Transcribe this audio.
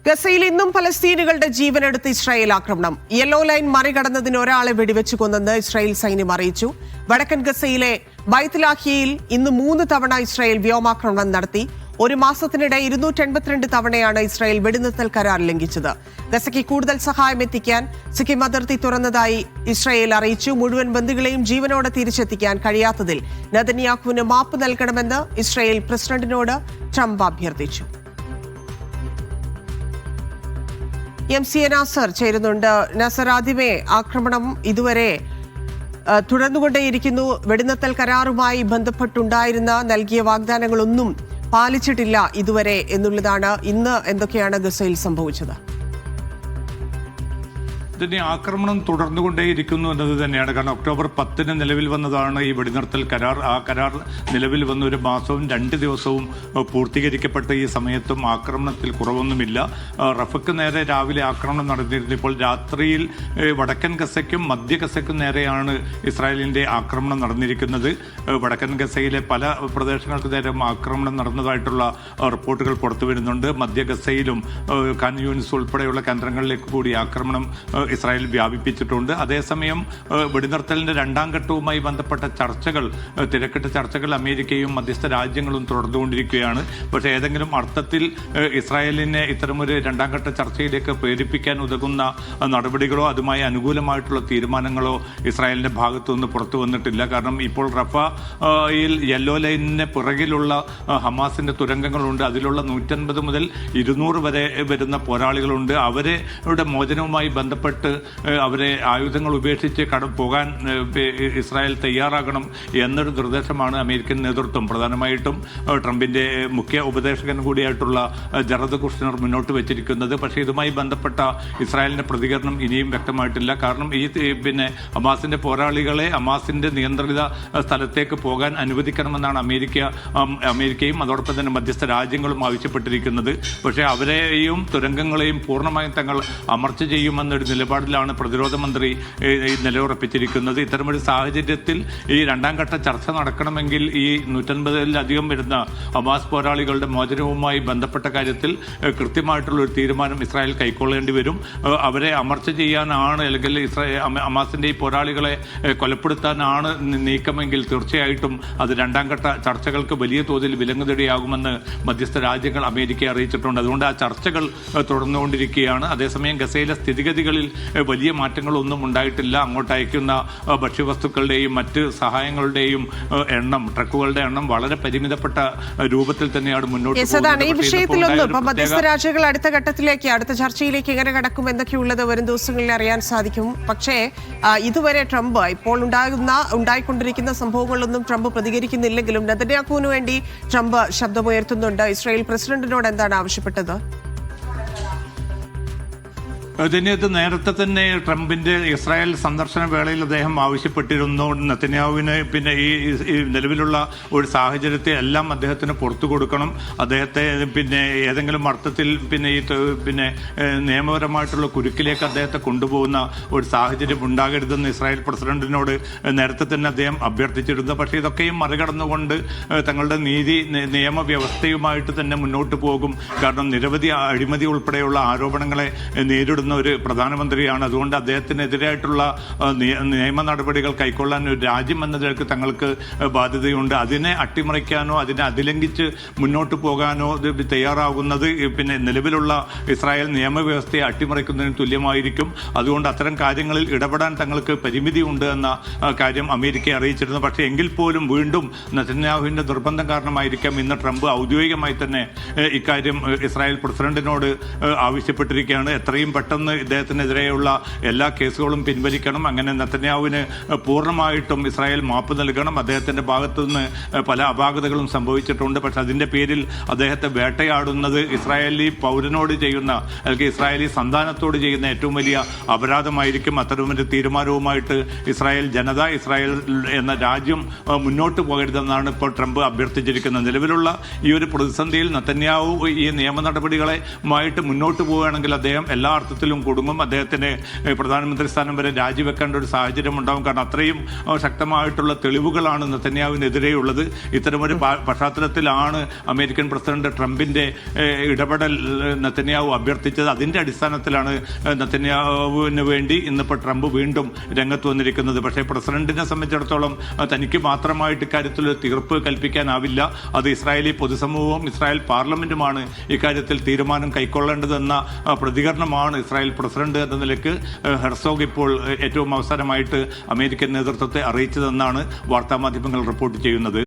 ഗസയിൽ ഇന്നും പലസ്തീനുകളുടെ ജീവനെടുത്ത് ഇസ്രായേൽ ആക്രമണം. യെല്ലോ ലൈൻ മറികടന്നതിന് ഒരാളെ വെടിവെച്ചു കൊന്നെന്ന് ഇസ്രായേൽ സൈന്യം അറിയിച്ചു. വടക്കൻ ഗസയിലെ ബൈത്ലാഹിയയിൽ ഇന്ന് 3 തവണ ഇസ്രായേൽ വ്യോമാക്രമണം നടത്തി. ഒരു മാസത്തിനിടെ 282 തവണയാണ് ഇസ്രായേൽ വെടിനിർത്തൽ കരാർ ലംഘിച്ചത്. ഗസയ്ക്ക് കൂടുതൽ സഹായം എത്തിക്കാൻ സിക്കിം അതിർത്തി തുറന്നതായി ഇസ്രായേൽ അറിയിച്ചു. മുഴുവൻ ബന്ദികളെയും ജീവനോടെ തിരിച്ചെത്തിക്കാൻ കഴിയാത്തതിൽ നെതന്യാഹുവിന് മാപ്പ് നൽകണമെന്ന് ഇസ്രായേൽ പ്രസിഡന്റിനോട് ട്രംപ് അഭ്യർത്ഥിച്ചു. MC നാസർ ചേരുന്നുണ്ട്. നാസർ, ആദ്യമേ ആക്രമണം ഇതുവരെ തുടർന്നുകൊണ്ടേയിരിക്കുന്നു. വെടിനിർത്തൽ കരാറുമായി ബന്ധപ്പെട്ടുണ്ടായിരുന്ന നൽകിയ വാഗ്ദാനങ്ങളൊന്നും പാലിച്ചിട്ടില്ല ഇതുവരെ എന്നുള്ളതാണ്. ഇന്ന് എന്തൊക്കെയാണ് ഗസയിൽ സംഭവിച്ചത്? ഇതിന്റെ ആക്രമണം തുടർന്നുകൊണ്ടേയിരിക്കുന്നു എന്നത് തന്നെയാണ്. കാരണം ഒക്ടോബർ 10 നിലവിൽ വന്നതാണ് ഈ വെടിനിർത്തൽ കരാർ. ആ കരാർ നിലവിൽ വന്ന 1 മാസവും 2 ദിവസവും പൂർത്തീകരിക്കപ്പെട്ട ഈ സമയത്തും ആക്രമണത്തിൽ കുറവൊന്നുമില്ല. റഫക്ക് നേരെ രാവിലെ ആക്രമണം നടന്നിരുന്നു. ഇപ്പോൾ രാത്രിയിൽ വടക്കൻ ഗസയ്ക്കും മധ്യ ഗസയ്ക്കും നേരെയാണ് ഇസ്രായേലിന്റെ ആക്രമണം നടന്നിരിക്കുന്നത്. വടക്കൻ ഗസയിലെ പല പ്രദേശങ്ങൾക്ക് നേരെ ആക്രമണം നടന്നതായിട്ടുള്ള റിപ്പോർട്ടുകൾ പുറത്തു വരുന്നുണ്ട്. മധ്യ ഗസയിലും ഖാൻ യൂനിസ് ഉൾപ്പെടെയുള്ള കേന്ദ്രങ്ങളിലേക്ക് കൂടി ആക്രമണം ഇസ്രായേൽ വ്യാപിപ്പിച്ചിട്ടുണ്ട്. അതേസമയം വെടിനിർത്തലിന്റെ 2ാം ഘട്ടവുമായി ബന്ധപ്പെട്ട ചർച്ചകൾ, തിരക്കിട്ട ചർച്ചകൾ അമേരിക്കയും മധ്യസ്ഥ രാജ്യങ്ങളും തുടർന്നുകൊണ്ടിരിക്കുകയാണ്. പക്ഷേ ഏതെങ്കിലും അർത്ഥത്തിൽ ഇസ്രായേലിനെ ഇത്തരമൊരു 2ാം ഘട്ട ചർച്ചയിലേക്ക് പ്രേരിപ്പിക്കാൻ ഉതകുന്ന നടപടികളോ അതുമായി അനുകൂലമായിട്ടുള്ള തീരുമാനങ്ങളോ ഇസ്രായേലിന്റെ ഭാഗത്തുനിന്ന് പുറത്തു വന്നിട്ടില്ല. കാരണം ഇപ്പോൾ റഫയിൽ യെല്ലോ ലൈനിന് പിറകിലുള്ള ഹമാസിന്റെ തുരങ്കങ്ങളുണ്ട്. അതിലുള്ള 150 മുതൽ 200 വരെ വരുന്ന പോരാളികളുണ്ട്. അവരുടെ മോചനവുമായി ബന്ധപ്പെട്ട് അവരെ ആയുധങ്ങൾ ഉപേക്ഷിച്ച് പോകാൻ ഇസ്രായേൽ തയ്യാറാകണം എന്നൊരു നിർദ്ദേശമാണ് അമേരിക്കൻ നേതൃത്വം, പ്രധാനമായിട്ടും ട്രംപിന്റെ മുഖ്യ ഉപദേശകൻ കൂടിയായിട്ടുള്ള ജറദ് കുഷ്നർ മുന്നോട്ട് വെച്ചിരിക്കുന്നത്. പക്ഷേ ഇതുമായി ബന്ധപ്പെട്ട ഇസ്രായേലിന്റെ പ്രതികരണം ഇനിയും വ്യക്തമായിട്ടില്ല. കാരണം ഹമാസിന്റെ പോരാളികളെ ഹമാസിന്റെ നിയന്ത്രിത സ്ഥലത്തേക്ക് പോകാൻ അനുവദിക്കണമെന്നാണ് അമേരിക്കയും അതോടൊപ്പം തന്നെ മധ്യസ്ഥ രാജ്യങ്ങളും ആവശ്യപ്പെട്ടിരിക്കുന്നത്. പക്ഷേ അവരെയും തുരങ്കങ്ങളെയും പൂർണ്ണമായും തങ്ങൾ അമർച്ച ചെയ്യുമെന്നൊരു നിലപാടിലാണ് പ്രതിരോധ മന്ത്രി നിലയുറപ്പിച്ചിരിക്കുന്നത്. ഇത്തരമൊരു സാഹചര്യത്തിൽ ഈ 2ാം ഘട്ട ചർച്ച നടക്കണമെങ്കിൽ ഈ 150-ലധികം വരുന്ന ഹമാസ് പോരാളികളുടെ മോചനവുമായി ബന്ധപ്പെട്ട കാര്യത്തിൽ കൃത്യമായിട്ടുള്ള ഒരു തീരുമാനം ഇസ്രായേൽ കൈക്കൊള്ളേണ്ടി വരും. അവരെ അമർച്ച ചെയ്യാനാണ് അല്ലെങ്കിൽ ഹമാസിന്റെ ഈ പോരാളികളെ കൊലപ്പെടുത്താനാണ് നീക്കമെങ്കിൽ തീർച്ചയായിട്ടും അത് 2ാം ഘട്ട ചർച്ചകൾക്ക് വലിയ തോതിൽ വിലങ്ങുതടിയാകുമെന്ന് മധ്യസ്ഥ രാജ്യങ്ങൾ അമേരിക്കയെ അറിയിച്ചിട്ടുണ്ട്. അതുകൊണ്ട് ആ ചർച്ചകൾ തുടർന്നുകൊണ്ടിരിക്കുകയാണ്. അതേസമയം ഗസയിലെ സ്ഥിതിഗതികളിൽ വലിയ മാറ്റങ്ങളൊന്നും ഉണ്ടായിട്ടില്ല. അങ്ങോട്ട് അയക്കുന്ന ഭക്ഷ്യവസ്തുക്കളുടെയും മറ്റ് സഹായങ്ങളുടെയും എണ്ണം, ട്രക്കുകളുടെ എണ്ണം വളരെ പരിമിതപ്പെട്ട രൂപത്തിൽ തന്നെയാണ് മുന്നോട്ട് പോകുന്നത്. ഈ വിഷയത്തിലൊന്നും മധ്യസ്ഥ രാജ്യങ്ങൾ അടുത്ത ഘട്ടത്തിലേക്ക്, അടുത്ത ചർച്ചയിലേക്ക് എങ്ങനെ കടക്കും എന്നൊക്കെയുള്ളത് വരും ദിവസങ്ങളിൽ അറിയാൻ സാധിക്കും. പക്ഷേ ഇതുവരെ ട്രംപ് ഇപ്പോൾ ഉണ്ടായിക്കൊണ്ടിരിക്കുന്ന സംഭവങ്ങളൊന്നും ട്രംപ് പ്രതികരിക്കുന്നില്ലെങ്കിലും നെതന്യാഹുവിന് വേണ്ടി ട്രംപ് ശബ്ദമുയർത്തുന്നുണ്ട്. ഇസ്രായേൽ പ്രസിഡന്റിനോട് എന്താണ് ആവശ്യപ്പെട്ടത്? ഇതിനകത്ത് നേരത്തെ തന്നെ ട്രംപിന്റെ ഇസ്രായേൽ സന്ദർശന വേളയിൽ അദ്ദേഹം ആവശ്യപ്പെട്ടിരുന്നു നെതന്യാഹുവിന് ഈ നിലവിലുള്ള ഒരു സാഹചര്യത്തെ എല്ലാം അദ്ദേഹത്തിന് പുറത്തു കൊടുക്കണം. അദ്ദേഹത്തെ ഏതെങ്കിലും അർത്ഥത്തിൽ നിയമപരമായിട്ടുള്ള കുരുക്കിലേക്ക് അദ്ദേഹത്തെ കൊണ്ടുപോകുന്ന ഒരു സാഹചര്യം ഉണ്ടാകരുതെന്ന് ഇസ്രായേൽ പ്രസിഡന്റിനോട് നേരത്തെ തന്നെ അദ്ദേഹം അഭ്യർത്ഥിച്ചിരുന്നു. പക്ഷേ ഇതൊക്കെയും മറികടന്നുകൊണ്ട് തങ്ങളുടെ നിയമവ്യവസ്ഥയുമായിട്ട് തന്നെ മുന്നോട്ട് പോകും. കാരണം നിരവധി അഴിമതി ഉൾപ്പെടെയുള്ള ആരോപണങ്ങളെ നേരിടുന്ന ഒരു പ്രധാനമന്ത്രിയാണ്. അതുകൊണ്ട് അദ്ദേഹത്തിനെതിരായിട്ടുള്ള നിയമ നടപടികൾ കൈക്കൊള്ളാൻ ഒരു രാജ്യം എന്ന നിലയ്ക്ക് തങ്ങൾക്ക് ബാധ്യതയുണ്ട്. അതിനെ അട്ടിമറിക്കാനോ അതിനെ അതിലംഘിച്ച് മുന്നോട്ട് പോകാനോ തയ്യാറാകുന്നത് നിലവിലുള്ള ഇസ്രായേൽ നിയമവ്യവസ്ഥയെ അട്ടിമറിക്കുന്നതിന് തുല്യമായിരിക്കും. അതുകൊണ്ട് അത്തരം കാര്യങ്ങളിൽ ഇടപെടാൻ തങ്ങൾക്ക് പരിമിതിയുണ്ട് എന്ന കാര്യം അമേരിക്കയെ അറിയിച്ചിരുന്നു. പക്ഷേ എങ്കിൽ പോലും വീണ്ടും നെതന്യാഹുവിന്റെ നിർബന്ധം കാരണമായിരിക്കാം ഇന്ന് ട്രംപ് ഔദ്യോഗികമായി തന്നെ ഇക്കാര്യം ഇസ്രായേൽ പ്രസിഡന്റിനോട് ആവശ്യപ്പെട്ടിരിക്കുകയാണ്. എത്രയും പെട്ടെന്ന് ഇദ്ദേഹത്തിനെതിരെയുള്ള എല്ലാ കേസുകളും പിൻവലിക്കണം. അങ്ങനെ നെതന്യാഹുവിന് പൂർണ്ണമായിട്ടും ഇസ്രായേൽ മാപ്പ് നൽകണം. അദ്ദേഹത്തിന്റെ ഭാഗത്തുനിന്ന് പല അപാകതകളും സംഭവിച്ചിട്ടുണ്ട്. പക്ഷെ അതിന്റെ പേരിൽ അദ്ദേഹത്തെ വേട്ടയാടുന്നത് ഇസ്രായേലി പൗരനോട് ചെയ്യുന്ന അല്ലെങ്കിൽ ഇസ്രായേലി സന്താനത്തോട് ചെയ്യുന്ന ഏറ്റവും വലിയ അപരാധമായിരിക്കും. അത്തരമൊരു തീരുമാനവുമായിട്ട് ഇസ്രായേൽ ജനത, ഇസ്രായേൽ എന്ന രാജ്യം മുന്നോട്ട് പോകരുതെന്നാണ് ഇപ്പോൾ ട്രംപ് അഭ്യർത്ഥിച്ചിരിക്കുന്നത്. നിലവിലുള്ള ഈ ഒരു പ്രതിസന്ധിയിൽ നെതന്യാഹു ഈ നിയമ നടപടികളുമായിട്ട് മുന്നോട്ട് പോവുകയാണെങ്കിൽ അദ്ദേഹം എല്ലാ അർത്ഥത്തിലും പ്രശ്നത്തിലും കുടുങ്ങും. അദ്ദേഹത്തിന് പ്രധാനമന്ത്രി സ്ഥാനം വരെ രാജിവെക്കേണ്ട ഒരു സാഹചര്യം ഉണ്ടാകും. കാരണം അത്രയും ശക്തമായിട്ടുള്ള തെളിവുകളാണ് നെതന്യാഹുവിനെതിരെയുള്ളത്. ഇത്തരമൊരു പശ്ചാത്തലത്തിലാണ് അമേരിക്കൻ പ്രസിഡന്റ് ട്രംപിന്റെ ഇടപെടൽ നെതന്യാഹു അഭ്യർത്ഥിച്ചത്. അതിന്റെ അടിസ്ഥാനത്തിലാണ് നെതന്യാഹുവിന് വേണ്ടി ഇന്നിപ്പോൾ ട്രംപ് വീണ്ടും രംഗത്ത് വന്നിരിക്കുന്നത്. പക്ഷേ പ്രസിഡന്റിനെ സംബന്ധിച്ചിടത്തോളം തനിക്ക് മാത്രമായിട്ട് ഇക്കാര്യത്തിൽ തീർപ്പ് കൽപ്പിക്കാനാവില്ല. അത് ഇസ്രായേലി പൊതുസമൂഹവും ഇസ്രായേൽ പാർലമെന്റുമാണ് ഇക്കാര്യത്തിൽ തീരുമാനം കൈക്കൊള്ളേണ്ടതെന്ന പ്രതികരണമാണ് ഇസ്രായേൽ പ്രസിഡന്റ് എന്ന നിലയ്ക്ക് ഹെർസോഗ് ഇപ്പോൾ ഏറ്റവും അവസാനമായിട്ട് അമേരിക്കൻ നേതൃത്വത്തെ അറിയിച്ചതെന്നാണ് വാർത്താമാധ്യമങ്ങൾ റിപ്പോർട്ട് ചെയ്യുന്നത്.